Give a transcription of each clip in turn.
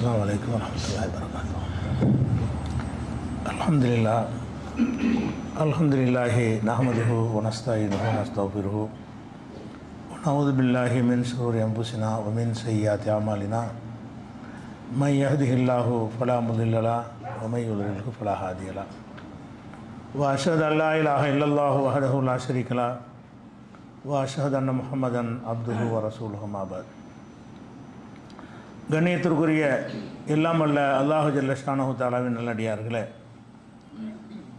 अस्सलामु अलैकुम वरहमतुल्लाहि वबरकातुहू। अल्हम्दुलिल्लाहि नहमदुहु व नस्तईनुहु व नस्तगफिरुहु व नऊज़ु बिल्लाहि मिन शुरूरि अंफुसिना व मिन सय्यिआति अअमालिना मन यहदिहिल्लाहु फला मुदिल्ल लहु व मन युद्लिल्हु फला हादिय लहु व अशहदु अल्ला इलाहा इल्लल्लाहु वहदहु ला शरीका लहु व अशहदु अन्न मुहम्मदन अब्दुहु व रसूलुहु अम्मा बअद। கண்ணியத்திற்குரிய எல்லாம் அல்ல அல்லாஹு ஜல்ல ஷானஹு தஆலாவின் நல்லடியார்களே,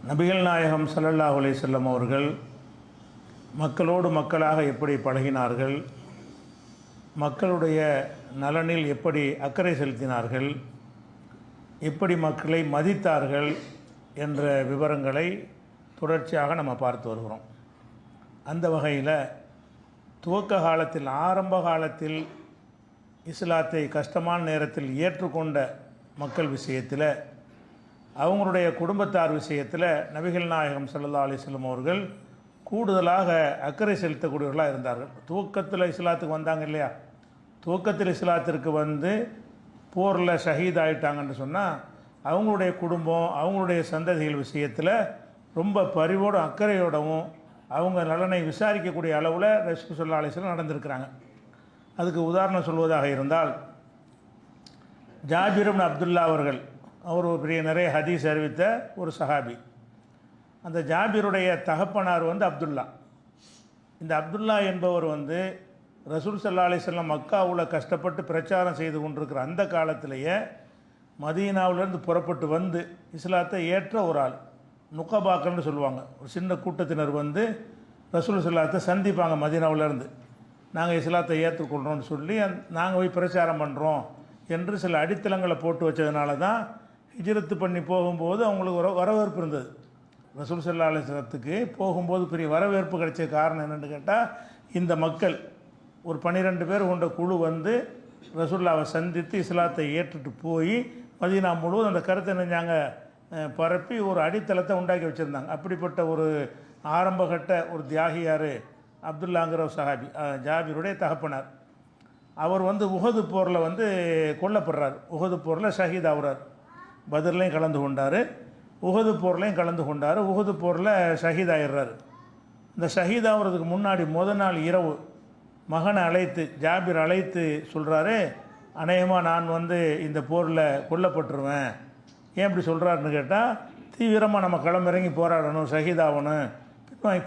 நபிகள் நாயகம் ஸல்லல்லாஹு அலைஹி வஸல்லம் அவர்கள் மக்களோடு மக்களாக எப்படி பழகினார்கள், மக்களுடைய நலனில் எப்படி அக்கறை செலுத்தினார்கள், எப்படி மக்களை மதித்தார்கள் என்ற விவரங்களை தொடர்ச்சியாக நம்ம பார்த்து வருகிறோம். அந்த வகையில் துவக்க காலத்தில், ஆரம்ப காலத்தில் இஸ்லாத்தை கஷ்டமான நேரத்தில் ஏற்றுக்கொண்ட மக்கள் விஷயத்தில், அவங்களுடைய குடும்பத்தார் விஷயத்தில் நபிகள் நாயகம் ஸல்லல்லாஹு அலைஹி வஸல்லம் அவர்கள் கூடுதலாக அக்கறை செலுத்தக்கூடியவர்களாக இருந்தார்கள். துவக்கத்தில் இஸ்லாத்துக்கு வந்தாங்க இல்லையா, துவக்கத்தில் இஸ்லாத்திற்கு வந்து போரில் ஷஹீத் ஆகிட்டாங்கன்னு சொன்னால் அவங்களுடைய குடும்பம், அவங்களுடைய சந்ததிகள் விஷயத்தில் ரொம்ப பரிவோடும் அக்கறையோடவும் அவங்க நலனை விசாரிக்கக்கூடிய அளவில் ரசூல் ஸல்லல்லாஹு அலைஹி வஸல்லம் நடந்திருக்கிறாங்க. அதுக்கு உதாரணம் சொல்வதாக இருந்தால், ஜாபிர் இப்னு அப்துல்லா அவர்கள், அவர் ஒரு பெரிய நிறைய ஹதீஸ் அறிவித்த ஒரு சஹாபி. அந்த ஜாபிருடைய தகப்பனார் வந்து அப்துல்லா. இந்த அப்துல்லா என்பவர் வந்து ரசூல் ஸல்லல்லாஹு அலைஹி வஸல்லம் மக்காவில் கஷ்டப்பட்டு பிரச்சாரம் செய்து கொண்டிருக்கிற அந்த காலத்திலேயே மதீனாவிலேருந்து புறப்பட்டு வந்து இஸ்லாத்தை ஏற்ற ஒரு ஆள். நுகபாக்கள்னு சொல்லுவாங்க, ஒரு சின்ன கூட்டத்தினர் வந்து ரசூல் ஸல்லல்லாஹு சந்திப்பாங்க மதீனாவிலேருந்து. நாங்கள் இஸ்லாத்தை ஏற்றுக்கொள்கிறோன்னு சொல்லி நாங்கள் போய் பிரச்சாரம் பண்ணுறோம் என்று சில அடித்தளங்களை போட்டு வச்சதுனால தான் ஹிஜ்ரத்து பண்ணி போகும்போது அவங்களுக்கு ஒரு வரவேற்பு இருந்தது. ரசூல் ஸல்லல்லாஹு அலைஹி வஸல்லத்துக்கு போகும்போது பெரிய வரவேற்பு கிடைச்ச காரணம் என்னென்னு கேட்டால், இந்த மக்கள் ஒரு 12 பேர் கொண்ட குழு வந்து ரசூலுல்லாவை சந்தித்து இஸ்லாத்தை ஏற்றுட்டு போய் மதீனா முழுவதும் அந்த கருத்தை நினைஞ்சாங்க பரப்பி ஒரு அடித்தளத்தை உண்டாக்கி வச்சுருந்தாங்க. அப்படிப்பட்ட ஒரு ஆரம்பகட்ட ஒரு தியாகியார் அப்துல்லாங்கிற ஒரு சஹாபி, ஜாபிருடைய தகப்பனார். அவர் வந்து உஹது போரில் வந்து கொல்லப்படுறார். உஹது போரில் ஷஹீத் ஆகுறார். பத்ர்லையும் கலந்து கொண்டார், உஹது போர்லையும் கலந்து கொண்டார். உஹது போரில் ஷஹீத் ஆகிடுறார். இந்த ஷஹீத் ஆகிறதுக்கு முன்னாடி நாள் இரவு மகனை அழைத்து, ஜாபிர் அழைத்து சொல்கிறாரு, அநேகமாக நான் வந்து இந்த போரில் கொல்லப்பட்டுருவேன். ஏன் இப்படி சொல்கிறாருன்னு கேட்டால், தீவிரமாக நம்ம களமிறங்கி போராடணும், ஷஹீத் ஆகணும்,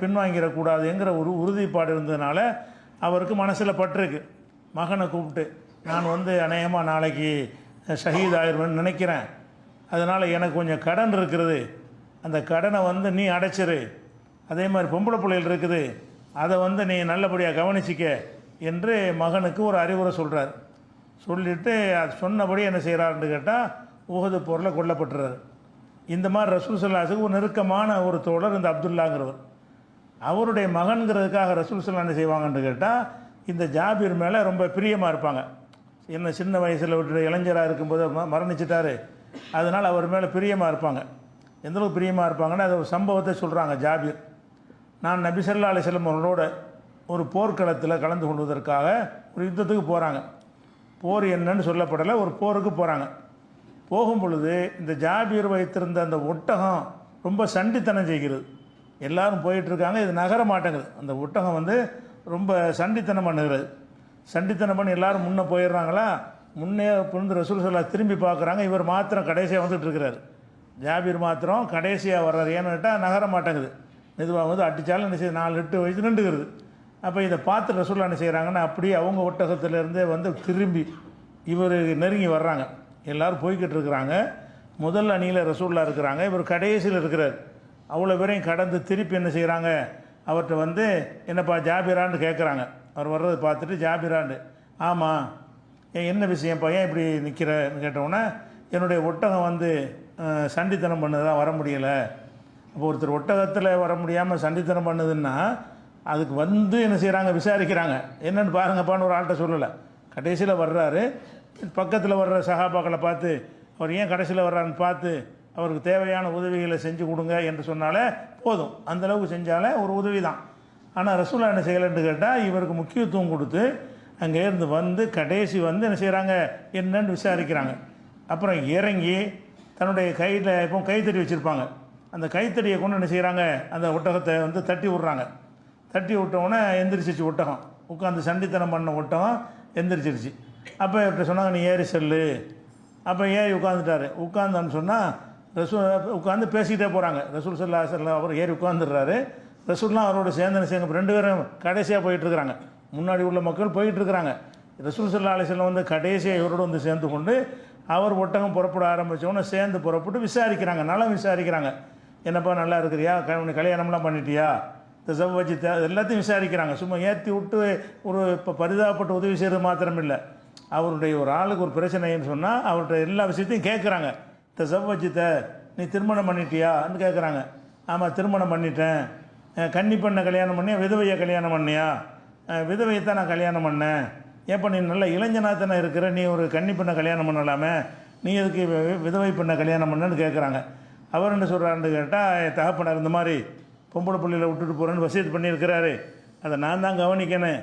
பின்வாங்கிடக்கூடாதுங்கிற ஒரு உறுதிப்பாடு இருந்ததுனால அவருக்கு மனசில் பட்டிருக்கு. மகனை கூப்பிட்டு, நான் வந்து அநேகமாக நாளைக்கு ஷஹீத் ஆயிடுவேன்னு நினைக்கிறேன், அதனால் எனக்கு கொஞ்சம் கடன் இருக்கிறது, அந்த கடனை வந்து நீ அடைச்சிரு, அதே மாதிரி பொம்பளை பிள்ளைகள் இருக்குது, அதை வந்து நீ நல்லபடியாக கவனிச்சிக்க என்று மகனுக்கு ஒரு அறிவுரை சொல்கிறார். சொல்லிவிட்டு அது சொன்னபடி என்ன செய்கிறாருன்னு கேட்டால், உஹது போரில் கொல்லப்பட்டுறாரு. இந்த மாதிரி ரசூல் ஸல்லல்லாஹு அலைஹி வஸல்லம் ஒரு நெருக்கமான ஒரு தோழர் இந்த அப்துல்லாங்கிறவர். அவருடைய மகன்கிறதுக்காக ரசூல் ஸல்லல்லாஹு அலைஹி வஸல்லம் என்ன செய்வாங்கன்னு கேட்டால், இந்த ஜாபிர் மேலே ரொம்ப பிரியமாக இருப்பாங்க. என்ன சின்ன வயசில் விட்டு இளைஞராக இருக்கும்போது மரணிச்சிட்டாரு, அதனால் அவர் மேலே பிரியமாக இருப்பாங்க. எந்தளவுக்கு பிரியமாக இருப்பாங்கன்னா, அது ஒரு சம்பவத்தை சொல்கிறாங்க. ஜாபிர், நான் நபி ஸல்லல்லாஹு அலைஹி வஸல்லம் அவர்களோட ஒரு போர்க்களத்தில் கலந்து கொள்வதற்காக ஒரு யுத்தத்துக்கு போகிறாங்க. போர் என்னன்னு சொல்லப்படலை, ஒரு போருக்கு போகிறாங்க. போகும் பொழுது இந்த ஜாபிர் வைத்திருந்த அந்த ஒட்டகம் ரொம்ப சண்டித்தனம் செய்கிறது. எல்லோரும் போயிட்டுருக்காங்க, இது நகர மாட்டேங்குது. அந்த ஒட்டகம் வந்து ரொம்ப சண்டித்தனம் பண்ணுகிறது. சண்டித்தனம் பண்ணி எல்லோரும் முன்னே போயிடுறாங்களா, முன்னே புரிந்து ரசூல் ஸல்லல்லாஹு திரும்பி பார்க்குறாங்க. இவர் மாத்திரம் கடைசியாக வந்துட்டு இருக்கிறார். ஜாபிர் மாத்திரம் கடைசியாக வர்றாரு. ஏன்னு கேட்டால் நகர மாட்டேங்குது. மெதுவாக வந்து அடித்தாலும் என்ன செய்யுது, 4 எட்டு வயசு நின்றுக்கிறது. அப்போ இதை பார்த்து ரசூலுல்லாஹ் என்ன செய்கிறாங்கன்னா, அப்படியே அவங்க ஒட்டகத்திலேருந்தே வந்து திரும்பி இவர் நெருங்கி வர்றாங்க. எல்லோரும் போய்கிட்டு இருக்கிறாங்க. முதல் அணியில் ரசூலுல்லாஹ் இருக்கிறாங்க, இவர் கடைசியில் இருக்கிறார். அவ்வளோ பேரையும் கடந்து திருப்பி என்ன செய்கிறாங்க, அவர்கிட்ட வந்து என்னப்பா ஜாபிரான்னு கேட்குறாங்க. அவர் வர்றதை பார்த்துட்டு ஜாபிரான்னு, ஆமாம் என்ன விஷயம்ப்பா, ஏன் இப்படி நிற்கிறன்னு கேட்டோன்னே, என்னுடைய ஒட்டகம் வந்து சண்டித்தனம் பண்ணதான் வர முடியலை. அப்போ ஒருத்தர் ஒட்டகத்தில் வர முடியாமல் சண்டித்தனம் பண்ணுதுன்னா அதுக்கு வந்து என்ன செய்கிறாங்க, விசாரிக்கிறாங்க. என்னென்னு பாருங்கப்பான்னு ஒரு ஆள்கிட்ட சொல்லலை. கடைசியில் வர்றாரு. பக்கத்தில் வர்ற சஹாபாக்களை பார்த்து, அவர் ஏன் கடைசியில் வர்றாருன்னு பார்த்து அவருக்கு தேவையான உதவிகளை செஞ்சு கொடுங்க என்று சொன்னாலே போதும். அந்தளவுக்கு செஞ்சாலே ஒரு உதவி தான். ஆனால் ரசூலுல்லாஹ் என்ன செய்யலைன்னு கேட்டால், இவருக்கு முக்கியத்துவம் கொடுத்து அங்கே இருந்து வந்து கடைசி வந்து என்ன செய்கிறாங்க, என்னன்னு விசாரிக்கிறாங்க. அப்புறம் இறங்கி தன்னுடைய கையில் இப்போ கைத்தடி வச்சுருப்பாங்க, அந்த கைத்தடியை கொண்டு என்ன செய்கிறாங்க, அந்த ஒட்டகத்தை வந்து தட்டி விட்றாங்க. தட்டி விட்டவுடனே எந்திரிச்சிச்சு ஒட்டகம், உட்காந்து சண்டித்தனம் பண்ண ஒட்டகம் எந்திரிச்சிருச்சு. அப்போ இப்படி சொன்னாங்க, நீ ஏறி செல்லு. அப்போ ஏறி உட்காந்துட்டாரு. உட்காந்தான்னு சொன்னால் உட்காந்து பேசிக்கிட்டே போகிறாங்க. ரசூல் ஸல்லல்லாஹு அலைஹி வஸல்லம் அவர் ஏறி உட்காந்துடுறாரு. ரசூல்லாம் அவரோட சேர்ந்து ரெண்டு பேரும் கடைசியாக போயிட்டுருக்குறாங்க. முன்னாடி உள்ள மக்கள் போயிட்டுருக்குறாங்க. ரசூல் ஸல்லல்லாஹு அலைஹி வஸல்லம் வந்து கடைசியாக இவரோட வந்து சேர்ந்து கொண்டு அவர் ஒட்டகம் புறப்பட ஆரம்பித்தவொன்னே சேர்ந்து புறப்பட்டு விசாரிக்கிறாங்க, நல்லா விசாரிக்கிறாங்க. என்னப்பா நல்லா இருக்கிறியா, கல்யாணம்லாம் பண்ணிட்டியா, இந்த ஜவ்வஜி எல்லாத்தையும் விசாரிக்கிறாங்க. சும்மா ஏற்றி விட்டு ஒரு இப்போ பரிதாபப்பட்டு உதவி செய்கிறது மாத்திரம் இல்லை, அவருடைய ஒரு ஆளுக்கு ஒரு பிரச்சனைன்னு சொன்னால் அவர்கிட்ட எல்லா விஷயத்தையும் கேட்குறாங்க. இந்த ஜவ்வஜித்தை நீ திருமணம் பண்ணிட்டியான்னு கேட்குறாங்க. ஆமாம் திருமணம் பண்ணிட்டேன். கன்னி பெண்ணை கல்யாணம் பண்ணியா, விதவையை கல்யாணம் பண்ணியா? விதவையை தான் நான் கல்யாணம் பண்ணேன். ஏப்போ நீ நல்ல இளைஞனாக தானே இருக்கிற, நீ ஒரு கன்னி பெண்ணை கல்யாணம் பண்ணலாமே, நீ எதுக்கு விதவை பெண்ணை கல்யாணம் பண்ணன்னு கேட்குறாங்க. அவர் என்ன சொல்கிறாருன்னு கேட்டால், என் தகப்பனார் இந்த மாதிரி பொம்பளை பிள்ளையில் விட்டுட்டு போகிறேன்னு வசீது பண்ணியிருக்கிறாரு, அதை நான் தான் கவனிக்கணும்.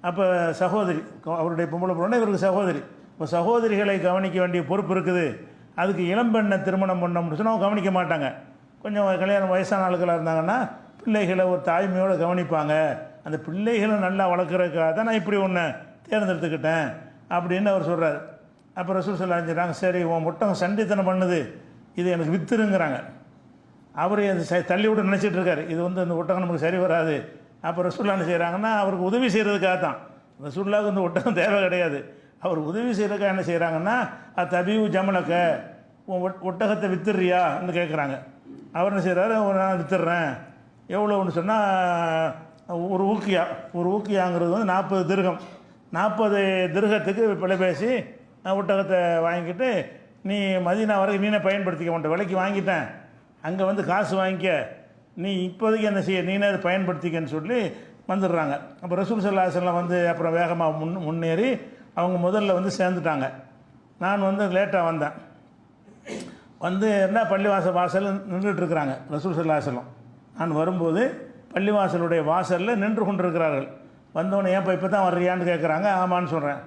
அப்போ சகோதரி, அவருடைய பொம்பளை பிள்ளை இவருக்கு சகோதரி, இப்போ சகோதரிகளை கவனிக்க வேண்டிய பொறுப்பு இருக்குது. அதுக்கு இளம்பெண்ணை திருமணம் பண்ணோம்னு சொன்னால் அவங்க கவனிக்க மாட்டாங்க. கொஞ்சம் கல்யாணம் வயசான ஆளுகளாக இருந்தாங்கன்னா பிள்ளைகளை ஒரு தாய்மையோடு கவனிப்பாங்க. அந்த பிள்ளைகளை நல்லா வளர்க்குறதுக்காக தான் நான் இப்படி ஒன்று தேர்ந்தெடுத்துக்கிட்டேன் அப்படின்னு அவர் சொல்கிறார். அப்போ ரசூல் ஸல்லல்லாஹு அலைஹி வஸல்லம் சரி உன் ஒட்டகம் சண்டித்தனம் பண்ணுது, இது எனக்கு வித்துருங்கிறாங்க. அவர் தள்ளி விட நினச்சிட்டு இருக்காரு, இது வந்து அந்த ஒட்டகம் நமக்கு சரி வராது. அப்போ ரசூல்லா என்ன செய்கிறாங்கன்னா அவருக்கு உதவி செய்கிறதுக்காக தான். ரசூல்லாவுக்கு இந்த ஒட்டகம் தேவை கிடையாது, அவர் உதவி செய்கிறதுக்காக என்ன செய்கிறாங்கன்னா, தபிவு ஜமலக்க உன் ஒட்டகத்தை வித்துடுறியான்னு கேட்குறாங்க. அவர் என்ன செய்கிறாரு, நான் வித்துடுறேன். எவ்வளோன்னு சொன்னால் ஒரு ஊக்கியாங்கிறது வந்து 40 திர்ஹம், 40 திர்ஹத்துக்கு விலை பேசி ஒட்டகத்தை வாங்கிக்கிட்டு, நீ மதீனா வரைக்கும் நீனே பயன்படுத்திக்க மாட்டேன், விலைக்கு வாங்கிட்டேன், அங்கே வந்து காசு வாங்கிக்க, நீ இப்போதைக்கு என்ன செய்ய, நீனே அதை பயன்படுத்திக்கன்னு சொல்லி வந்துடுறாங்க. அப்போ ரசூல் ஸல்லல்லாஹு அலைஹி வஸல்லம் வந்து அப்புறம் வேகமாக முன்னேறி அவங்க முதல்ல வந்து சேர்ந்துட்டாங்க. நான் வந்து லேட்டாக வந்தேன். வந்து என்ன பள்ளிவாசல் வாசல் நின்றுட்டுருக்குறாங்க ரசூல் ஸல்லல்லாஹு அலைஹி வஸல்லம். நான் வரும்போது பள்ளிவாசலுடைய வாசலில் நின்று கொண்டிருக்கிறார்கள். வந்தவொடனே ஏன்ப்பா இப்போ தான் வர்றியான்னு கேட்குறாங்க. ஆமான்னு சொல்கிறேன்.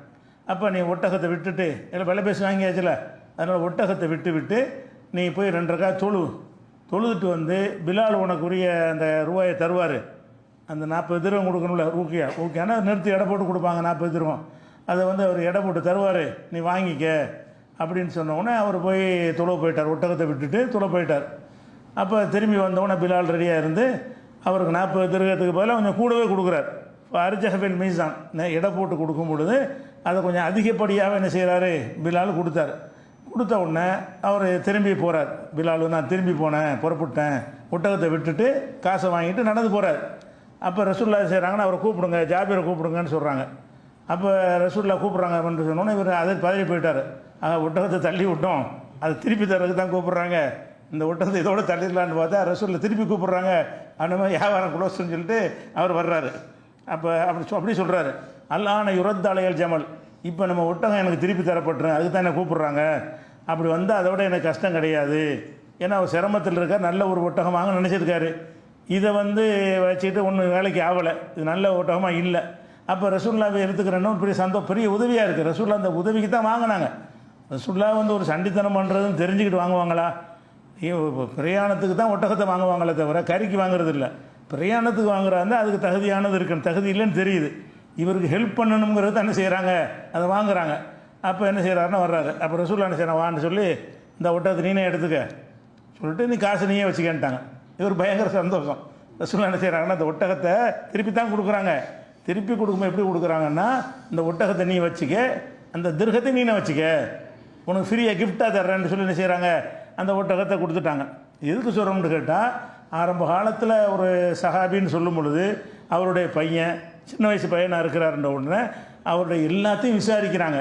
அப்போ நீ ஒட்டகத்தை விட்டுட்டு, இல்லை விலை பேசி வாங்கியாச்சுல, அதனால் ஒட்டகத்தை விட்டு நீ போய் 2 ரக்காத் தொழுதுட்டு வந்து பிலால் உனக்குரிய அந்த ரூபாயை தருவார். அந்த 40 திர்ஹம் கொடுக்கணும்ல, ஊக்கியானா நிறுத்தி எடை போட்டு கொடுப்பாங்க 40 திர்ஹம், அதை வந்து அவர் எடை போட்டு தருவார், நீ வாங்கிக்க அப்படின்னு சொன்னோடனே அவர் போய் தொழ போயிட்டார். ஒட்டகத்தை விட்டுட்டு தொழ போயிட்டார். அப்போ திரும்பி வந்தோடனே பிலால் ரெடியாக இருந்து அவருக்கு 40 திர்ஹத்துக்கு பதிலாக கொஞ்சம் கூடவே கொடுக்குறார். இப்போ அர்ஜஹபில் மீசான் எடை போட்டு கொடுக்கும் பொழுது அதை கொஞ்சம் அதிகப்படியாக என்ன செய்கிறாரு, பிலால் கொடுத்தார். கொடுத்த உடனே அவர் திரும்பி போகிறார். பிலால் நான் திரும்பி போனேன், புறப்பட்டேன், ஒட்டகத்தை விட்டுட்டு காசை வாங்கிட்டு நடந்து போகிறார். அப்போ ரசூல்லா செய்கிறாங்கன்னா அவரை கூப்பிடுங்க, ஜாபிரை கூப்பிடுங்கன்னு சொல்கிறாங்க. அப்போ ரசூல்லா கூப்பிட்றாங்க அப்படின்னு சொன்னோன்னே இவர் அதை பதறி போயிட்டார். ஒட்டகத்தை தள்ளி விட்டோம், அதை திருப்பி தர்றதுக்கு தான் கூப்பிட்றாங்க, இந்த ஒட்டகத்தை இதோட தள்ளிடலான்னு பார்த்தா ரசூலில் திருப்பி கூப்பிட்றாங்க. அந்த மாதிரி வியாபாரம் குலோஸ்ன்னு சொல்லிட்டு அவர் வர்றாரு. அப்போ அப்படி சொல்கிறாரு, அல்லான யுரத்தாலையல் ஜமல், இப்போ நம்ம ஒட்டகம் எனக்கு திருப்பி தரப்பட்டுரும், அதுக்கு தான் என்ன கூப்பிட்றாங்க. அப்படி வந்தால் அதை விட எனக்கு கஷ்டம் கிடையாது. ஏன்னா அவர் சிரமத்தில் இருக்கார், நல்ல ஒரு ஒட்டகம் வாங்க நினச்சிருக்காரு. இதை வந்து வச்சுக்கிட்டு ஒன்றும் வேலைக்கு ஆகலை, இது நல்ல ஒட்டகமாக இல்லை. அப்போ ரசூல்லாவை எடுத்துக்கிறேன்னு பெரிய உதவியாக இருக்குது. ரசூல்லா அந்த உதவிக்கு தான் வாங்கினாங்க. ரசூல்லா வந்து ஒரு சண்டித்தனம் பண்ணுறதுன்னு தெரிஞ்சுக்கிட்டு வாங்குவாங்களா? பிரயாணத்துக்கு தான் ஒட்டகத்தை வாங்குவாங்களே தவிர கறிக்கு வாங்குறது இல்லை. பிரயாணத்துக்கு வாங்குறாருந்தா அதுக்கு தகுதியானது இருக்குன்னு, தகுதி இல்லைன்னு தெரியுது. இவருக்கு ஹெல்ப் பண்ணணுங்கிறது என்ன செய்கிறாங்க, அதை வாங்குறாங்க. அப்போ என்ன செய்கிறாருன்னா வர்றாரு. அப்போ ரசூல்லா என்ன செய்கிறான், வான்னு சொல்லி இந்த ஒட்டகத்தை நீனே எடுத்துக்க சொல்லிட்டு நீ காசு நீயே வச்சுக்கன்ட்டாங்க. இவர் பயங்கர சந்தோஷம். ரசூல்லா என்ன செய்கிறாங்கன்னா அந்த ஒட்டகத்தை திருப்பி தான் கொடுக்குறாங்க. திருப்பி கொடுக்கும்போது எப்படி கொடுக்குறாங்கன்னா, இந்த ஒட்டகத்தை நீ வச்சுக்க, அந்த திர்ஹத்தை நீனே வச்சுக்க, உனக்கு ஃப்ரீயாக கிஃப்டாக தர்றேன்னு சொல்லி என்ன செய்கிறாங்க, அந்த ஒட்டகத்தை கொடுத்துட்டாங்க. எதுக்கு சொல்கிறோம்னு கேட்டால், ஆரம்ப காலத்தில் ஒரு சஹாபின்னு சொல்லும் பொழுது அவருடைய பையன் சின்ன வயசு பையனாக இருக்கிறாருன்ற உடனே அவருடைய எல்லாத்தையும் விசாரிக்கிறாங்க.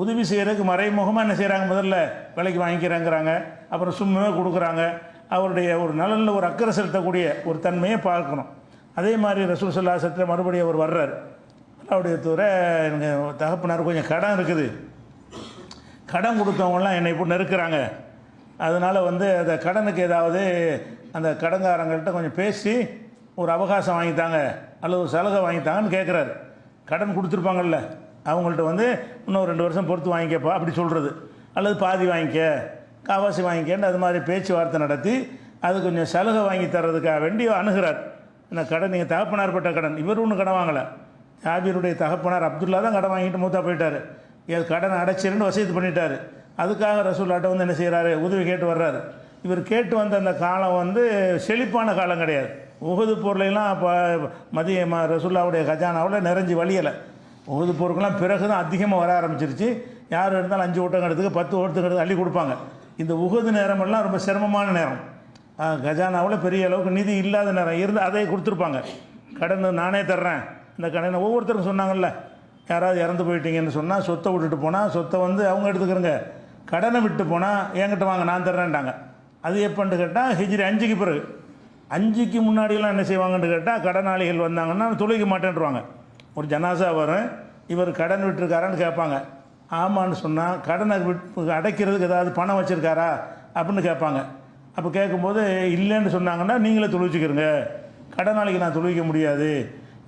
உதவி செய்கிறதுக்கு மறைமுகமாக என்ன செய்கிறாங்க, முதல்ல விலைக்கு வாங்கிக்கிறாங்கிறாங்க, அப்புறம் சும்மாவே கொடுக்குறாங்க. அவருடைய ஒரு நலனில் ஒரு அக்கறை செலுத்தக்கூடிய ஒரு தன்மையை பார்க்கணும். அதே மாதிரி ரசூல் ஸல்லல்லாஹு அலைஹி வஸல்லம் மறுபடியும் அவர் வர்றார். அவருடைய தவிர எனக்கு தகப்பனார் கொஞ்சம் கடன் இருக்குது, கடன் கொடுத்தவங்களாம் என்னை இப்போ நெருக்கிறாங்க, அதனால் வந்து அந்த கடனுக்கு ஏதாவது அந்த கடன்காரங்கள்ட்ட கொஞ்சம் பேசி ஒரு அவகாசம் வாங்கித்தாங்க அல்லது ஒரு சலுகை வாங்கித்தாங்கன்னு கேட்குறாரு. கடன் கொடுத்துருப்பாங்கல்ல அவங்கள்ட்ட வந்து இன்னும் 2 வருஷம் பொறுத்து வாங்கிக்கப்பா அப்படி சொல்கிறது. அல்லது பாதி வாங்கிக்க, காவாசி வாங்கிக்கன்னு அது மாதிரி பேச்சுவார்த்தை நடத்தி அது கொஞ்சம் சலுகை வாங்கி தர்றதுக்காக வேண்டி அணுகிறார். இந்த கடன் நீங்கள் தகப்பனார்பட்ட கடன், இவர் ஒன்றும் கடன் வாங்கலை. ஜாபீருடைய தகப்பனார் அப்துல்லா தான் கடன் வாங்கிட்டு மூத்தா போயிட்டார். கடனை அடைச்சிருந்து வசதி பண்ணிட்டார். அதுக்காக ரசூல்லாட்ட வந்து என்ன செய்கிறாரு, உதவி கேட்டு வர்றாரு. இவர் கேட்டு வந்த அந்த காலம் வந்து செழிப்பான காலம் கிடையாது. உஹது போர்லாம் இப்போ மதிய ரசூல்லாவுடைய கஜானாவில் நிறைஞ்சி வழியலை. உஹது போருக்கெல்லாம் பிறகு தான் அதிகமாக வர ஆரம்பிச்சிருச்சு. யார் இருந்தாலும் 5 ஒட்டங்கிறதுக்கு 10 ஒட்டங்கிறது அள்ளி கொடுப்பாங்க. இந்த உஹது நேரமெல்லாம் ரொம்ப சிரமமான நேரம். கஜானாவில் பெரிய அளவுக்கு நிதி இல்லாத நேரம் இருந்து அதை கொடுத்துருப்பாங்க. கடன் நானே தர்றேன், இந்த கடனை ஒவ்வொருத்தருக்கும் சொன்னாங்கல்ல. யாராவது இறந்து போயிட்டீங்கன்னு சொன்னால் சொத்தை விட்டுட்டு போனால் சொத்தை வந்து அவங்க எடுத்துக்கிறங்க, கடனை விட்டு போனால் என்கிட்ட வாங்க நான் தர்றேன்ட்டாங்க. அது எப்போன்னு கேட்டால் ஹிஜ்ரி 5க்கு பிறகு. 5க்கு முன்னாடியெல்லாம் என்ன செய்வாங்கன்னு கேட்டால் கடனாளிகள் வந்தாங்கன்னா தொழுக மாட்டேன்ருவாங்க. ஒரு ஜனாசா வரும், இவர் கடன் விட்டுருக்காரான்னு கேட்பாங்க. ஆமான்னு சொன்னால் கடனை அடைக்கிறதுக்கு ஏதாவது பணம் வச்சுருக்காரா அப்படின்னு கேட்பாங்க. அப்போ கேட்கும்போது இல்லைன்னு சொன்னாங்கன்னா நீங்களே தொழுவிச்சுக்கிறங்க, கடனாளிக்கு நான் தொழுவிக்க முடியாது,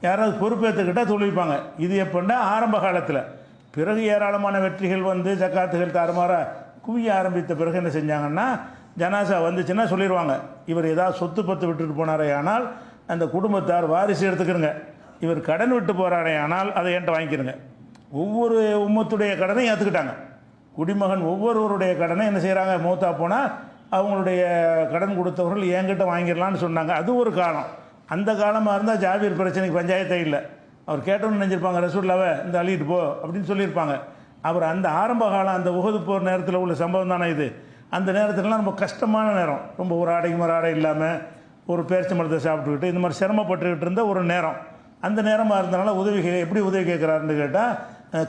யாராவது பொறுப்பேற்றுக்கிட்டால் தொழுவிப்பாங்க. இது எப்படின்னா ஆரம்ப காலத்தில். பிறகு ஏராளமான வெற்றிகள் வந்து ஜக்காத்துகள் தாறுமாற குவிய ஆரம்பித்த பிறகு என்ன செஞ்சாங்கன்னா, ஜனாசா வந்துச்சுன்னா சொல்லிடுவாங்க, இவர் ஏதாவது சொத்து பத்து விட்டுட்டு போனாரே ஆனால் அந்த குடும்பத்தார் வாரிசு எடுத்துக்கிறங்க, இவர் கடன் விட்டு போகிறாரே ஆனால் அதை என்கிட்ட வாங்கிக்கிறங்க. ஒவ்வொரு உம்மத்துடைய கடனையும் ஏற்றுக்கிட்டாங்க. குடிமகன் ஒவ்வொருவருடைய கடனை என்ன செய்கிறாங்க, மூத்தா போனால் அவங்களுடைய கடன் கொடுத்தவர்கள் என்கிட்ட வாங்கிடலான்னு சொன்னாங்க. அது ஒரு காலம். அந்த காலமாக இருந்தால் ஜாபீர் பிரச்சனைக்கு பஞ்சாயத்தே இல்லை. அவர் கேட்டோன்னு நினைஞ்சிருப்பாங்க, ரசூல்லாவை இந்த அள்ளிட்டு போ அப்படின்னு சொல்லியிருப்பாங்க. அவர் அந்த ஆரம்ப காலம், அந்த உஹது போர் நேரத்தில் உள்ள சம்பவம் தானே இது. அந்த நேரத்துலலாம் ரொம்ப கஷ்டமான நேரம். ரொம்ப ஒரு ஆடைக்கு மறு ஆடை இல்லாமல் ஒரு பேரிச்சம்பழத்தை சாப்பிட்டுக்கிட்டு இந்த மாதிரி சிரமப்பட்டுக்கிட்டு இருந்த ஒரு நேரம். அந்த நேரமாக இருந்தனால எப்படி உதவி கேட்குறாருன்னு கேட்டால்,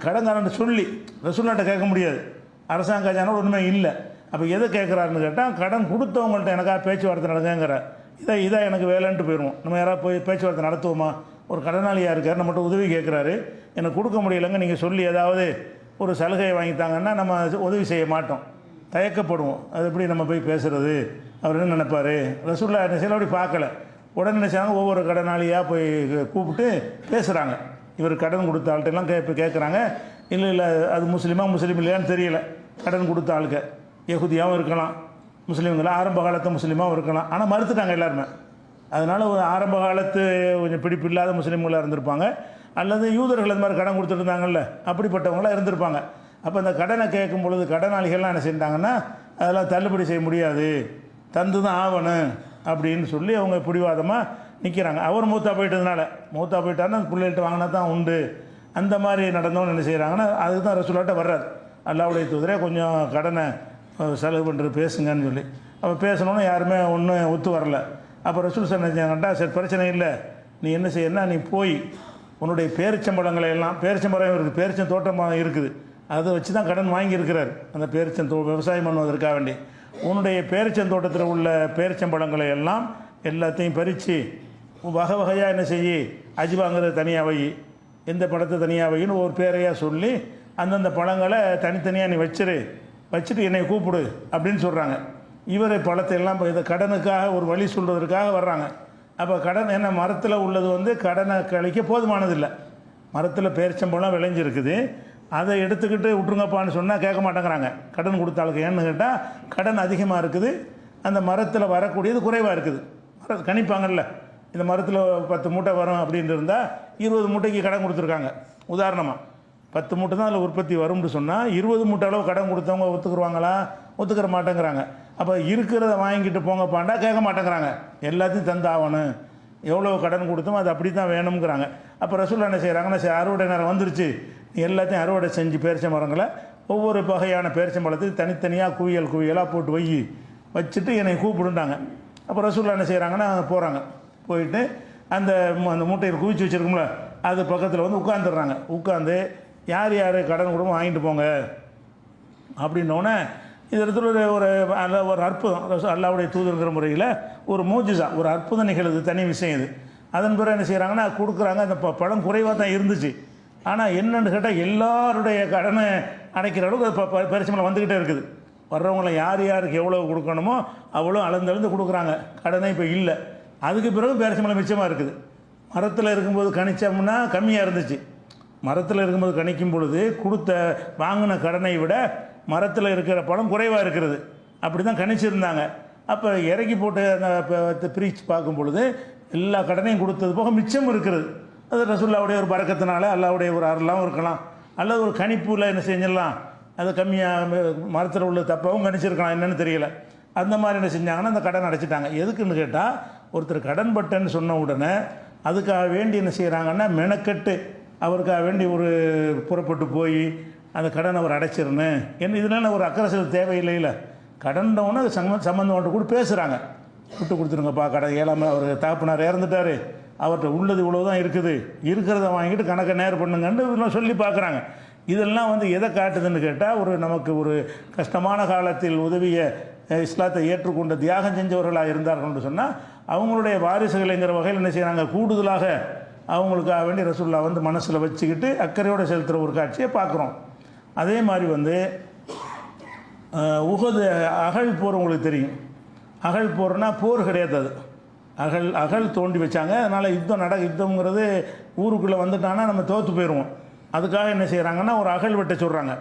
கடன்காரன் சொல்லி ரசூல்லாட்ட கேட்க முடியாது, அரசாங்க கஜானா ஒன்றுமே இல்லை. அப்போ எதை கேட்குறாருன்னு கேட்டால், கடன் கொடுத்தவங்கள்ட்ட எனக்காக பேச்சுவார்த்தை நடக்குங்கிற இதை எனக்கு வேலைன்ட்டு போயிடுவோம். நம்ம யாராவது போய் பேச்சுவார்த்தை நடத்துவோமா? ஒரு கடனாளியாக இருக்கார், நம்மகிட்ட உதவி கேட்குறாரு, எனக்கு கொடுக்க முடியலைங்க, நீங்கள் சொல்லி ஏதாவது ஒரு சலுகையை வாங்கித்தாங்கன்னா நம்ம உதவி செய்ய மாட்டோம், தயக்கப்படுவோம். அது எப்படி நம்ம போய் பேசுகிறது, அவர் என்ன நினைப்பார். ரசூல்லா என்ன செய்யல, அப்படி பார்க்கல. உடனே நினைச்சாங்க, ஒவ்வொரு கடனாளியாக போய் கூப்பிட்டு பேசுகிறாங்க. இவர் கடன் கொடுத்த ஆள்கிட்டலாம் கேட்குறாங்க. இல்லை அது முஸ்லீம் இல்லையான்னு தெரியல. கடன் கொடுத்த ஆளுக்கு யகுதியாகவும் இருக்கலாம், முஸ்லீம்களா ஆரம்ப காலத்து முஸ்லீமாகவும் இருக்கலாம். ஆனால் மறுத்துட்டாங்க எல்லாருமே. அதனால் ஒரு ஆரம்ப காலத்து கொஞ்சம் பிடிப்பு இல்லாத முஸ்லீம்களாக இருந்திருப்பாங்க, அல்லது யூதர்கள் அந்த மாதிரி கடன் கொடுத்துட்டு இருந்தாங்கல்ல, அப்படிப்பட்டவங்களாம் இருந்திருப்பாங்க. அப்போ அந்த கடனை கேட்கும் பொழுது கடனாளிகள்லாம் என்ன செஞ்சாங்கன்னா, அதெல்லாம் தள்ளுபடி செய்ய முடியாது, தந்து தான் ஆகணும் அப்படின்னு சொல்லி அவங்க பிடிவாதமாக நிற்கிறாங்க. அவர் மூத்தா போயிட்டாருன்னா அந்த பிள்ளைகிட்ட வாங்கினா தான் உண்டு. அந்த மாதிரி நடந்தவங்க என்ன செய்கிறாங்கன்னா, அதுக்கு தான் ரசூலாட்ட வர்றாரு, அல்லாஹ்வுடைய தூதரே கொஞ்சம் கடனை செலவு பண்ணுறது பேசுங்கன்னு சொல்லி. அப்போ பேசணுன்னு யாருமே ஒன்றும் ஒத்து வரல. அப்போ ரசூல் சொன்னாங்கட்டா, சரி பிரச்சனை இல்லை, நீ என்ன செய்யணும்னா நீ போய் உன்னுடைய பேரிச்சம்பழங்களை எல்லாம், பேரிச்சம்பழம் இருக்குது, பேரிச்சம் தோட்டம் இருக்குது, அதை வச்சு தான் கடன் வாங்கியிருக்கிறார். அந்த விவசாயம் பண்ணுவதற்காக வேண்டி உன்னுடைய பேரிச்சந்தோட்டத்தில் உள்ள பேரிச்சம்பழங்களை எல்லாம் எல்லாத்தையும் பறித்து வகை வகையாக என்ன செய்யி, அஜிவாங்கிறத தனியாக வை, எந்த பழத்தை தனியாக வைன்னு ஒரு பேரையாக சொல்லி அந்தந்த பழங்களை தனித்தனியாக நீ வச்சுட்டு என்னை கூப்பிடு அப்படின்னு சொல்கிறாங்க. இவர் பழத்தை எல்லாம் இதை கடனுக்காக ஒரு வழி சொல்கிறதுக்காக வர்றாங்க. அப்போ கடன் என்ன, மரத்தில் உள்ளது வந்து கடனை கழிக்க போதுமானதில்லை. மரத்தில் பேரிச்சம்பழம் விளைஞ்சிருக்குது, அதை எடுத்துக்கிட்டு விட்ருங்கப்பான்னு சொன்னால் கேட்க மாட்டேங்கிறாங்க கடன் கொடுத்தாளுக்கு. ஏன்னு கேட்டால் கடன் அதிகமாக இருக்குது, அந்த மரத்தில் வரக்கூடியது குறைவாக இருக்குது. கணிப்பாங்கல்ல, இந்த மரத்தில் 10 மூட்டை வரும் அப்படின்னு இருந்தால் 20 மூட்டைக்கு கடன் கொடுத்துருக்காங்க. உதாரணமாக 10 மூட்டை தான் அதில் உற்பத்தி வரும்னு சொன்னால் 20 மூட்டை அளவு கடன் கொடுத்தவங்க ஒத்துக்குருவாங்களா? ஒத்துக்கிற மாட்டேங்கிறாங்க. அப்போ இருக்கிறத வாங்கிட்டு போங்கப்பாண்டா கேட்க மாட்டேங்கிறாங்க, எல்லாத்தையும் தந்தாகணும், எவ்வளோ கடன் கொடுத்தோமோ அது அப்படி தான் வேணுங்கிறாங்க. அப்போ ரசூல் என்ன செய்கிறாங்கன்னா, சரி அறுவடை நேரம் வந்துருச்சு, நீ எல்லாத்தையும் அறுவடை செஞ்சு பேரிச்ச மரங்களை ஒவ்வொரு வகையான பேரிச்சம்பழத்தையும் தனித்தனியாக குவியலாக போட்டு வச்சுட்டு என்னை கூப்பிடுண்டாங்க. அப்போ ரசூல் என்ன செய்கிறாங்கன்னா போகிறாங்க, போயிட்டு அந்த மூட்டையில் குவிச்சு வச்சுருக்கோம்ல அது பக்கத்தில் வந்து உட்காந்துடுறாங்க. உட்காந்து யார் கடன் கொடுமோ வாங்கிட்டு போங்க அப்படின்னோடனே இது இடத்துல ஒரு அற்புதம், அல்லாஹ்வுடைய தூதருங்கிற முறையில் ஒரு மூஜிசா, ஒரு அற்புதம் நிகழ்வு, தனி விஷயம் இது. அதன் பிறகு என்ன செய்கிறாங்கன்னா கொடுக்குறாங்க. அந்த பழம் குறைவாக தான் இருந்துச்சு, ஆனால் என்னென்னு கேட்டால் எல்லாருடைய கடனை அடைக்கிற அளவுக்கு பரிசமலை வந்துக்கிட்டே இருக்குது. வர்றவங்களை யாருக்கு எவ்வளோ கொடுக்கணுமோ அவ்வளோ அளந்து கொடுக்குறாங்க. கடனே இப்போ இல்லை. அதுக்கு பிறகு பேரிச்சம்பழம் மிச்சமாக இருக்குது. மரத்தில் இருக்கும்போது கணிச்சோம்னா கம்மியாக இருந்துச்சு. மரத்தில் இருக்கும்போது கணிக்கும் பொழுது வாங்கின கடனை விட மரத்தில் இருக்கிற பழம் குறைவாக இருக்கிறது, அப்படி தான் கணிச்சிருந்தாங்க. அப்போ இறக்கி போட்டு அந்த பிரித்து பார்க்கும் பொழுது எல்லா கடனையும் கொடுத்தது போக மிச்சம் இருக்கிறது. அது ரசூலுல்லாவுடைய ஒரு பரக்கத்தினால அல்லாவுடைய ஒரு அருளாகவும் இருக்கலாம், அல்லது ஒரு கணிப்பில் என்ன செஞ்சிடலாம், அது கம்மியாக மரத்தில் உள்ள தப்பாகவும் கணிச்சிருக்கலாம், என்னென்னு தெரியல. அந்த மாதிரி என்ன செஞ்சாங்கன்னா அந்த கடன் அடைச்சிட்டாங்க. எதுக்குன்னு கேட்டால், ஒருத்தர் கடன் பட்டேன்னு சொன்ன உடனே அதுக்காக வேண்டி என்ன செய்கிறாங்கன்னா மெனக்கட்டு அவருக்காக வேண்டி ஒரு புறப்பட்டு போய் அந்த கடனை அவர் அடைச்சிடணும் என்ன, இதனால ஒரு அக்கறை செலுத்த தேவையில்லை. இல்லை, கடன்றவொன்னே அது சம்மந்தம் கூட பேசுகிறாங்க, விட்டு கொடுத்துருங்கப்பா, கடை ஏழாம அவர் தகப்பனார் இறந்துட்டார், அவர்கிட்ட உள்ளது இவ்வளோ தான் இருக்குது, இருக்கிறத வாங்கிட்டு கணக்கை நேர் பண்ணுங்கன்னு சொல்லி பார்க்குறாங்க. இதெல்லாம் வந்து எதை காட்டுதுன்னு கேட்டால், ஒரு நமக்கு ஒரு கஷ்டமான காலத்தில் உதவிய இஸ்லாத்தை ஏற்றுக்கொண்ட தியாகம் செஞ்சவர்களாக இருந்தார்கள்னு சொன்னால் அவங்களுடைய வாரிசுகளைங்கிற வகையில் என்ன செய்கிறாங்க, கூடுதலாக அவங்களுக்காக வேண்டி ரசூலுல்லாஹ் வந்து மனசில் வச்சுக்கிட்டு அக்கறையோடு செலுத்துகிற ஒரு காட்சியை பார்க்குறோம். அதே மாதிரி வந்து உஹது அகழ் போர் உங்களுக்கு தெரியும். அகழ் போர்னால் போர் கிடையாது, அது அகழ் தோண்டி வச்சாங்க. அதனால் யுத்தம்ங்கிறது ஊருக்குள்ளே வந்துட்டான்னா நம்ம தோற்று போயிடுவோம். அதுக்காக என்ன செய்கிறாங்கன்னா ஒரு அகழ் வெட்ட சொல்கிறாங்க.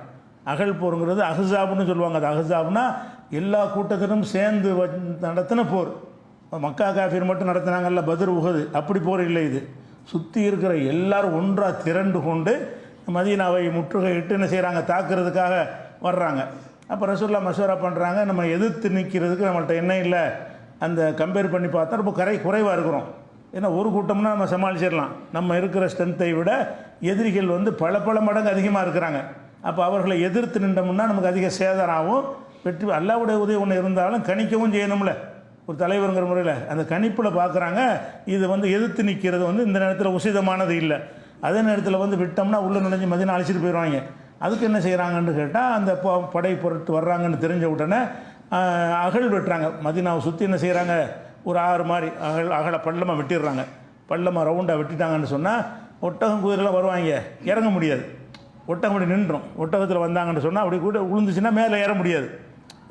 அகழ் போருங்கிறது அஹ்ஸாப்னு சொல்லுவாங்க. அது அஹ்ஸாப்னா எல்லா கூட்டத்திலும் சேர்ந்து நடத்தின போர். மக்கா காஃபிர் மட்டும் நடத்தினாங்கல்ல பத்ர் உஹது, அப்படி போர் இல்லை. இது சுற்றி இருக்கிற எல்லாரும் ஒன்றாக திரண்டு கொண்டு மதீனாவை முற்றுகையிட்டு என்ன செய்கிறாங்க, தாக்குறதுக்காக வர்றாங்க. அப்போ ரசூலுல்லாஹ் மஷூரா பண்ணுறாங்க, நம்ம எதிர்த்து நிற்கிறதுக்கு நம்மள்ட்ட என்ன இல்லை, அந்த கம்பேர் பண்ணி பார்த்தா ரொம்ப குறைவாக இருக்கிறோம். ஏன்னா ஒரு கூட்டம்னா நம்ம சமாளிச்சிடலாம், நம்ம இருக்கிற ஸ்ட்ரென்த்தை விட எதிரிகள் வந்து பல மடங்கு அதிகமாக இருக்கிறாங்க. அப்போ அவர்களை எதிர்த்து நின்றோம்னா நமக்கு அதிக சேதாரம் ஆகும். வெற்றி அல்லாஹ்வுடைய உதவி ஒன்று இருந்தாலும் கணிக்கவும் செய்யணும்ல ஒரு தலைவருங்கிற முறையில். அந்த கணிப்பில் பார்க்குறாங்க, இது வந்து எதிர்த்து நிற்கிறது வந்து இந்த நேரத்தில் உசிதமானது இல்லை. அதே நேரத்தில் வந்து விட்டோம்னா உள்ளே நுழைஞ்சு மதியம் அழைச்சிட்டு போயிடுவாங்க. அதுக்கு என்ன செய்கிறாங்கன்னு கேட்டால், அந்த படை பொருட்டு வர்றாங்கன்னு தெரிஞ்ச உடனே அகழ் வெட்டுறாங்க. மதீனாவை சுற்றி என்ன செய்கிறாங்க, ஒரு 6 மாதிரி அகல பள்ளமாக வெட்டிடுறாங்க. பள்ளமாக ரவுண்டாக வெட்டிட்டாங்கன்னு சொன்னால் ஒட்டகம் குதிரைலாம் வருவாங்க, இறங்க முடியாது. ஒட்டகம் அப்படி நின்றும். ஒட்டகத்தில் வந்தாங்கன்னு சொன்னால் அப்படி கூட விழுந்துச்சுன்னா மேலே ஏற முடியாது.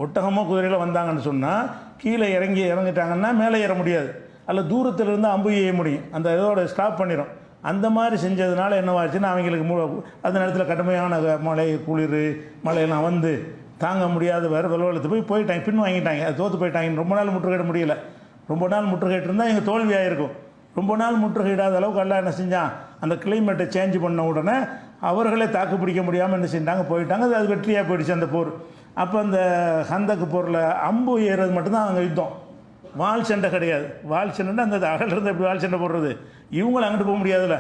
ஒட்டகமோ குதிரையில் வந்தாங்கன்னு சொன்னால் கீழே இறங்கிட்டாங்கன்னா மேலே ஏற முடியாது. அதில் தூரத்தில் இருந்து அம்பு எய்ய முடியும், அந்த இதோட ஸ்டாப் பண்ணிடும். அந்த மாதிரி செஞ்சதுனால என்னவாச்சுன்னா அவங்களுக்கு அந்த நேரத்தில் கடுமையான மழை குளிர் மழையெல்லாம் வந்து தாங்க முடியாத வேறு வெள்ளவெள்ளத்து போயிட்டாங்க, பின் வாங்கிட்டாங்க, அது தோற்று போயிட்டாங்க. ரொம்ப நாள் முற்றுகையிட முடியல. ரொம்ப நாள் முற்றுகையிட்டு இருந்தால் எங்கள் தோல்வியாக இருக்கும். ரொம்ப நாள் முற்றுகையிடாத அளவுக்கு எல்லாம் என்ன செஞ்சான், அந்த கிளைமேட்டை சேஞ்ச் பண்ண உடனே அவர்களே தாக்கு பிடிக்க முடியாமல் என்ன செஞ்சாங்க, போயிட்டாங்க. அது வெற்றியாக போயிடுச்சு அந்த போர். அப்போ அந்த ஹந்தக்கு போரில் அம்பு ஏறுறது மட்டும்தான் அங்கே யுத்தம், வால் சண்டை கிடையாது. வால் சண்டைன்னா அந்த அகலிருந்து எப்படி வால் சண்டை போடுறது, இவங்களும் அங்கிட்டு போக முடியாதுல்ல,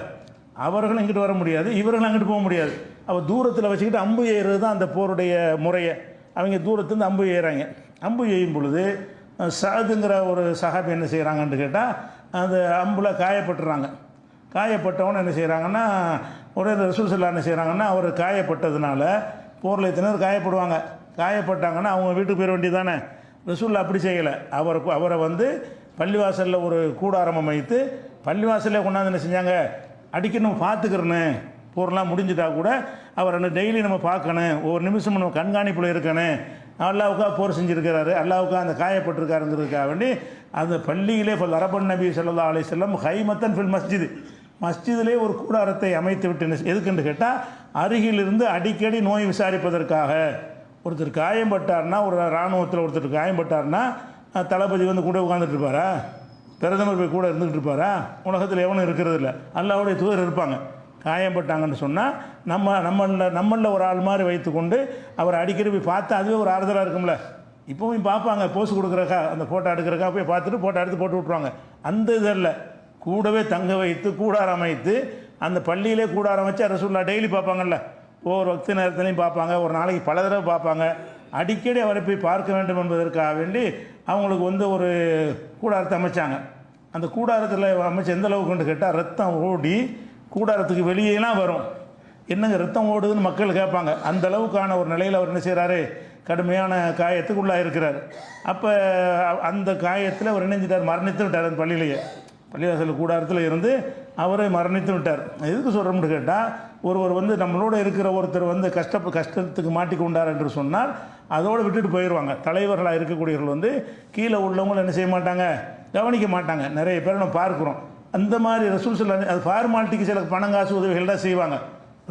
அவர்களும் இங்கிட்டு வர முடியாது, இவர்களும் அங்கிட்டு போக முடியாது. அப்போ தூரத்தில் வச்சுக்கிட்டு அம்பு ஏறுறது தான் அந்த போருடைய முறையை. அவங்க தூரத்துலேருந்து அம்பு ஏறாங்க. அம்பு எய்யும் பொழுது சாதுங்கிற ஒரு சஹாபி என்ன செய்கிறாங்கன்னு கேட்டால், அந்த அம்புல காயப்பட்டுறாங்க. காயப்பட்டவன என்ன செய்கிறாங்கன்னா, ஒரே ரசூல் ஸல்லல்லாஹு என்ன செய்கிறாங்கன்னா, அவர் காயப்பட்டதுனால போரில் எத்தனை காயப்படுவாங்க, காயப்பட்டாங்கன்னா அவங்க வீட்டுக்கு போயிட வேண்டியது தானே. ரசூலுல்லாஹ் அப்படி செய்யலை. அவரை வந்து பள்ளிவாசலில் ஒரு கூடாரம் அமைத்து பள்ளிவாசலில் கொண்டாந்து என்ன செஞ்சாங்க, அடிக்கடி நம்ம பார்த்துக்கிறேன்னு, போர்லாம் முடிஞ்சிட்டா கூட அவரை டெய்லி நம்ம பார்க்கணும், ஒவ்வொரு நிமிஷமும் நம்ம கண்காணிப்பில் இருக்கணும். அல்லாவுக்காக போர் செஞ்சுருக்கிறாரு, அல்லாவுக்காக அந்த காயப்பட்டிருக்காருங்கிறதுக்காக வேண்டி அந்த பள்ளியிலே அரபன் நபி ஸல்லல்லாஹு அலைஹி வஸல்லம் ஹைமத்தன் ஃபில் மஸ்ஜிதிலே ஒரு கூடாரத்தை அமைத்து விட்டு எதுக்குன்னு கேட்டால், அருகிலிருந்து அடிக்கடி நோய் விசாரிப்பதற்காக. ஒருத்தர் காயம்பட்டார்னா, ஒரு இராணுவத்தில் ஒருத்தர் காயம்பட்டார்னா தளபதி வந்து கூட உட்காந்துட்டு இருப்பாரா, பிரதமர் போய் கூட இருந்துகிட்டு இருப்பாரா, உலகத்தில் எவனும் இருக்கிறது இல்லை, அல்லாஹ்வுடைய தூதர் இருப்பாங்க. காயம்பட்டாங்கன்னு சொன்னால் நம்மளில் ஒரு ஆள் மாதிரி வைத்துக்கொண்டு அவரை அடிக்கடி போய் பார்த்து அதுவே ஒரு ஆறுதலாக இருக்கும்ல. இப்போவும் பார்ப்பாங்க, போஸ் கொடுக்குறக்கா அந்த ஃபோட்டோ எடுக்கிறக்கா போய் பார்த்துட்டு ஃபோட்டோ எடுத்து போட்டு விட்ருவாங்க. அந்த இதில் கூடவே தங்க வைத்து கூடாரம் அமைத்து அந்த பள்ளியிலே கூடாரம் வச்சு ரசூலுல்லாஹ் டெய்லி பார்ப்பாங்கல்ல, ஒவ்வொரு வக்து நேரத்துலையும் பார்ப்பாங்க, ஒரு நாளைக்கு பல தடவை பார்ப்பாங்க. அடிக்கடி அவரை போய் பார்க்க வேண்டும் என்பதற்காக வேண்டி அவங்களுக்கு வந்து ஒரு கூடாரத்தை அமைச்சாங்க. அந்த கூடாரத்தில் அமைச்சு எந்த அளவுக்குன்னு கேட்டால், ரத்தம் ஓடி கூடாரத்துக்கு வெளியேலாம் வரும். என்னங்க ரத்தம் ஓடுதுன்னு மக்கள் கேட்பாங்க. அந்த அளவுக்கான ஒரு நிலையில் அவர் என்ன செய்கிறாரு, கடுமையான காயத்துக்குள்ளாக இருக்கிறார். அப்போ அந்த காயத்தில் அவர் இணைஞ்சிட்டார், மரணித்து விட்டார். அந்த பள்ளிவாசல் கூடாரத்தில் இருந்து அவரை மரணித்து விட்டார். எதுக்கு சொல்கிறோம்னு கேட்டால், ஒருவர் வந்து நம்மளோட இருக்கிற ஒருத்தர் வந்து கஷ்டத்துக்கு மாட்டிக்கொண்டார் என்று சொன்னால் அதோடு விட்டுட்டு போயிடுவாங்க. தலைவர்களாக இருக்கக்கூடியவர்கள் வந்து கீழே உள்ளவங்களும் என்ன செய்ய மாட்டாங்க, கவனிக்க மாட்டாங்க. நிறைய பேரை நம்ம பார்க்குறோம். அந்த மாதிரி ரசூல் ஸல்லல்லாஹு அது ஃபார்மாலிட்டிக்கு சில பணங்காசு உதவிகள் தான் செய்வாங்க.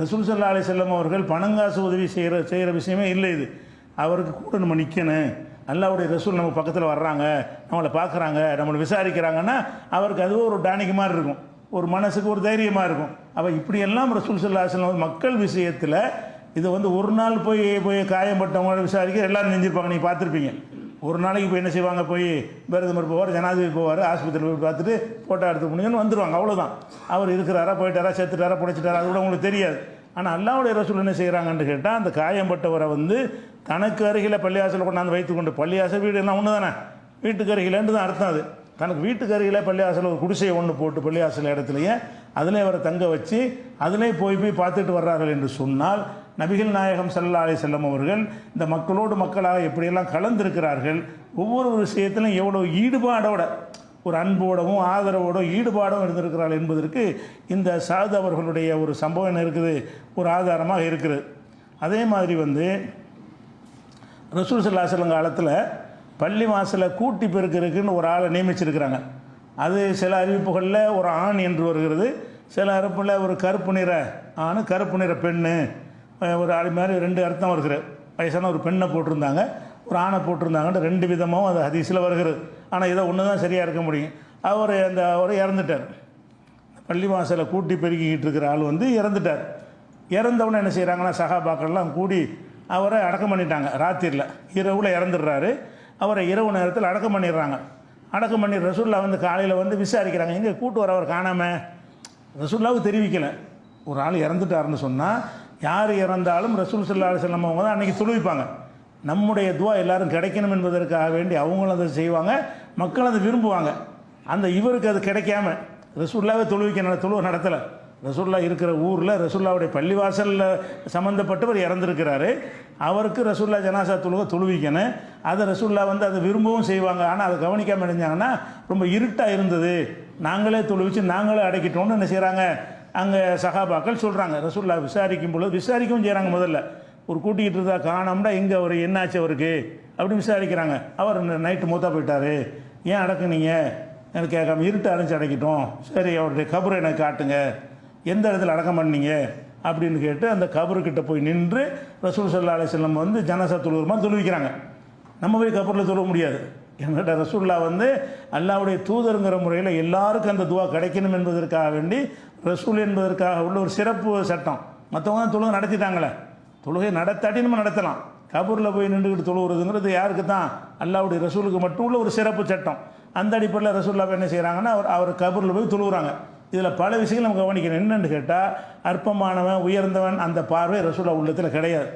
ரசூல் ஸல்லல்லாஹு அலைஹி வஸல்லம் அவர்கள் பணங்காசு உதவி செய்கிற விஷயமே இல்லை. இது அவருக்கு கூட நம்ம நிற்கணும். அல்லாஹ்வுடைய ரசூல் நம்ம பக்கத்தில் வர்றாங்க, நம்மளை பார்க்குறாங்க, நம்மளை விசாரிக்கிறாங்கன்னா அவருக்கு அது ஒரு டானிக் மாதிரி இருக்கும், ஒரு மனசுக்கு ஒரு தைரியமாக இருக்கும். அவள் இப்படியெல்லாம் ரசூல் ஸல்லல்லாஹு அலைஹி வஸல்லம் மக்கள் விஷயத்தில் இது ஒரு நாள் போய் காயம்பட்டவங்கள விசாரிக்க எல்லாரும் செஞ்சுருப்பாங்க. நீங்கள் பார்த்துருப்பீங்க. ஒரு நாளைக்கு போய் என்ன செய்வாங்க, போய் பிரதமர் போவார், ஜனாதிபதி போவார், ஆஸ்பத்திரியில் போய் பார்த்துட்டு ஃபோட்டோ எடுத்து முடியும்னு வந்துடுவாங்க. அவ்வளோதான். அவர் இருக்கிறாரா, போயிட்டாரா, செத்துட்டாரா, புடைச்சிட்டாரா, அது கூட உங்களுக்கு தெரியாது. ஆனால் அல்லாஹ்வுடைய ரசூல் என்ன செய்கிறாங்கன்னு கேட்டால், அந்த காயம்பட்டவரை தனக்கு அருகில் பள்ளியாசல் கொண்டாந்து வைத்துக்கொண்டு, பள்ளியாசல் வீடு எல்லாம் ஒன்று தானே, வீட்டுக்கு அருகிலேருந்து தான் அர்த்தம். அது தனக்கு வீட்டுக்கு அருகில் பள்ளியாசல் ஒரு குடிசையை ஒன்று போட்டு பள்ளியாசல் இடத்துலையே அதிலே அவரை தங்க வச்சு அதிலே போய் பார்த்துட்டு வர்றார்கள் என்று சொன்னால், நபிகள் நாயகம் ஸல்லல்லாஹு அலைஹி வஸல்லம் அவர்கள் இந்த மக்களோடு மக்களாக எப்படியெல்லாம் கலந்திருக்கிறார்கள், ஒவ்வொரு விஷயத்திலும் எவ்வளோ ஈடுபாடோட, ஒரு அன்போடவும் ஆதரவோடும் ஈடுபாடும் இருந்திருக்கிறார்கள் என்பதற்கு இந்த சாது அவர்களுடைய ஒரு சம்பவம் என்ன இருக்குது, ஒரு ஆதாரமாக இருக்குது. அதே மாதிரி ரசூல் ஸல்லல்லாஹு அலைஹி வஸல்லம் காலத்தில் பள்ளி வாசலை கூட்டி பெருக்கிறதுக்குன்னு ஒரு ஆளை நியமிச்சிருக்கிறாங்க. அது சில அறிவிப்புகளில் ஒரு ஆண் என்று வருகிறது, சில அறிவிப்பில் ஒரு கருப்பு நிற ஆண், கருப்பு நிற பெண்ணு, ஒரு ஆள் மாதிரி ரெண்டு அர்த்தம் வருகிறது. வயசான ஒரு பெண்ணை போட்டிருந்தாங்க, ஒரு ஆணை போட்டிருந்தாங்கன்னு ரெண்டு விதமாகவும் அது ஹதீஸில் வருகிறது. ஆனால் இதை ஒன்று தான் சரியாக இருக்க முடியும். அவர் இறந்துட்டார். பள்ளி வாசலை கூட்டி பெருக்கிக்கிட்டு இருக்கிற ஆள் இறந்துட்டார். இறந்தவொடனே என்ன செய்கிறாங்கன்னா, சஹாபாக்கள்லாம் கூடி அவரை அடக்கம் பண்ணிட்டாங்க. ராத்திரியில் இரவில் இறந்துடுறாரு. அவரை இரவு நேரத்தில் அடக்கம் பண்ணிடுறாங்க. அடக்கம் பண்ணி ரசூல்லா காலையில் விசாரிக்கிறாங்க, எங்கே கூட்டு வர அவர் காணாமல். ரசூல்லாவுக்கு தெரிவிக்கலை. ஒரு ஆள் இறந்துட்டாருன்னு சொன்னால் யார் இறந்தாலும் ரசூல் ஸல்லல்லாஹு அலைஹி வஸல்லம் அவங்க தான் அன்றைக்கி தொழுவிப்பாங்க. நம்முடைய துவா எல்லாரும் கிடைக்கணும் என்பதற்காக வேண்டி அவங்களும் அதை செய்வாங்க, மக்கள் அதை விரும்புவாங்க. இவருக்கு அது கிடைக்காம ரசூல்லாவே தொழுவை நடத்தலை. ரசூல்லா இருக்கிற ஊரில் ரசூல்லாவுடைய பள்ளிவாசலில் சம்மந்தப்பட்டவர் இறந்துருக்கிறாரு. அவருக்கு ரசூல்லா ஜனாசா தொழுவிக்கணும். அதை ரசூல்லா அதை விரும்பவும் செய்வாங்க. ஆனால் அதை கவனிக்காமல் அடைஞ்சாங்கன்னா ரொம்ப இருட்டாக இருந்தது, நாங்களே தொழுவிச்சு நாங்களே அடைக்கிட்டோம்னு என்ன செய்கிறாங்க, அங்கே சஹாபாக்கள் சொல்கிறாங்க. ரசூல்லா விசாரிக்கும் பொழுது விசாரிக்கவும் செய்கிறாங்க. முதல்ல ஒரு கூட்டிகிட்டு இருந்தால் காணோம்னா எங்கே அவர் என்னாச்சு அவருக்கு அப்படின்னு விசாரிக்கிறாங்க. அவர் நைட்டு மூத்தா போயிட்டார், ஏன் அடக்குனீங்க எனக்கு கேட்காம, இருட்டு அடைஞ்சு அடைக்கிட்டோம், சரி அவருடைய கபரை எனக்கு காட்டுங்க, எந்த இடத்துல அடக்கம் பண்ணீங்க அப்படின்னு கேட்டு அந்த கபருக்கிட்ட போய் நின்று ரசூல் ஸல்லல்லாஹு அலைஹி வஸல்லம் ஜனாசா தொழுகிற மாதிரி தொழுவிக்கிறாங்க. நம்ம போய் கபரில் தொழுவ முடியாது. என்கிட்ட ரசூல்லா அல்லாஹ்வுடைய தூதருங்கிற முறையில் எல்லாருக்கும் அந்த துவா கிடைக்கணும் என்பதற்காக வேண்டி ரசூல் என்பதற்காக உள்ள ஒரு சிறப்பு சட்டம். மற்றவங்க தான் தொழுகை நடத்திட்டாங்களே, தொழுகை நடத்தாட்டி நம்ம நடத்தலாம். கபூரில் போய் நின்றுக்கிட்டு தொழுகிறதுங்கிறது யாருக்கு தான், அல்லாஹ்வுடைய ரசூலுக்கு மட்டும் உள்ள ஒரு சிறப்பு சட்டம். அந்த அடிப்படையில் ரசூல்லா என்ன செய்கிறாங்கன்னா, அவர் கபூரில் போய் தொழுகிறாங்க. இதில் பல விஷயங்கள் நம்ம கவனிக்கணும். என்னென்னு கேட்டால், அற்பமானவன் உயர்ந்தவன் அந்த பார்வை ரசூல்லா உள்ளத்தில் கிடையாது.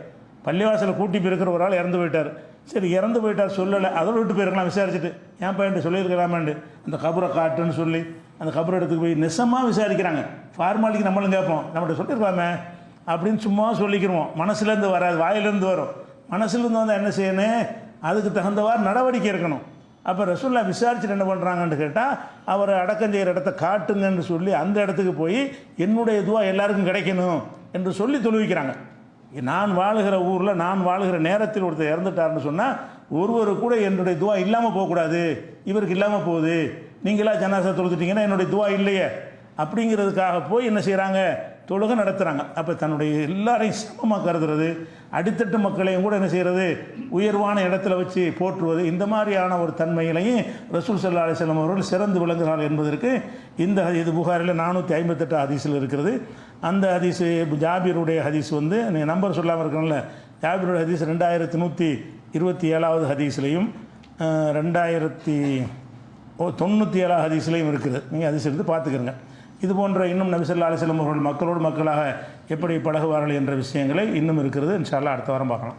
பள்ளிவாசலை கூட்டி போயிருக்கிற ஒரு ஆள் இறந்து போயிட்டார். சரி இறந்து போயிட்டார் சொல்லலை, அதோடு விட்டு போயிருக்கலாம், விசாரிச்சுட்டு ஏன் பையன்ட்டு சொல்லியிருக்கலாமாண்டு அந்த கபரை காட்டுன்னு சொல்லி அந்த கபரை இடத்துக்கு போய் நெசமாக விசாரிக்கிறாங்க. ஃபார்மாலிட்டிக்கு நம்மளும் கேட்போம், நம்மகிட்ட சொல்லியிருக்கலாமே அப்படின்னு சும்மா சொல்லிக்கிறோம். மனசுலேருந்து வராது, வாயிலேருந்து வரும். மனசுலேருந்து என்ன செய்யணும், அதுக்கு தகுந்தவாறு நடவடிக்கை இருக்கணும். அப்போ ரசூல்லா விசாரிச்சுட்டு என்ன பண்ணுறாங்கன்னு கேட்டால், அவரை அடக்கம் செய்கிற இடத்த காட்டுங்கன்னு சொல்லி அந்த இடத்துக்கு போய் என்னுடைய துவா எல்லாருக்கும் கிடைக்கணும் என்று சொல்லி தொழுவிக்கிறாங்க. நான் வாழுகிற ஊரில் நான் வாழுகிற நேரத்தில் ஒருத்தர் இறந்துட்டார்னு சொன்னால் ஒருவர் கூட என்னுடைய துவா இல்லாமல் போகக்கூடாது, இவருக்கு இல்லாமல் போகுது, நீங்களா ஜனாசா தொழுதுட்டீங்கன்னா என்னுடைய துவா இல்லையே அப்படிங்கிறதுக்காக போய் என்ன செய்கிறாங்க, தொழுகை நடத்துகிறாங்க. அப்போ தன்னுடைய எல்லாரையும் சமமாக கருதுறது, அடித்தட்டு மக்களையும் கூட என்ன செய்கிறது, உயர்வான இடத்துல வச்சு போற்றுவது, இந்த மாதிரியான ஒரு தன்மையிலையும் ரசூல் ஸல்லல்லாஹு அலைஹி வஸல்லம் அவர்கள் சிறந்து விளங்குகிறார்கள் என்பதற்கு இது புகாரில் 458 ஹதீஸில் இருக்கிறது. அந்த ஹதீஸு ஜாபிருடைய ஹதீஸ் நம்பர் சொல்லாமல் இருக்கணும்ல, ஜாபிருடைய ஹதீஸ் 2127வது ஹதீஸ்லையும் 2097 ஹதீஸ்லையும் இருக்குது. நீங்கள் ஹதீஸ் எடுத்து பார்த்துக்கிறங்க. இது போன்ற இன்னும் நபி ஸல்லல்லாஹு அலைஹி வஸல்லம் அவர்கள் மக்களோடு மக்களாக எப்படி பழகுவார்கள் என்ற விஷயங்களை இன்னும் இருக்கிறது. இன்ஷா அல்லாஹ் அடுத்த வாரம் பார்க்கலாம்.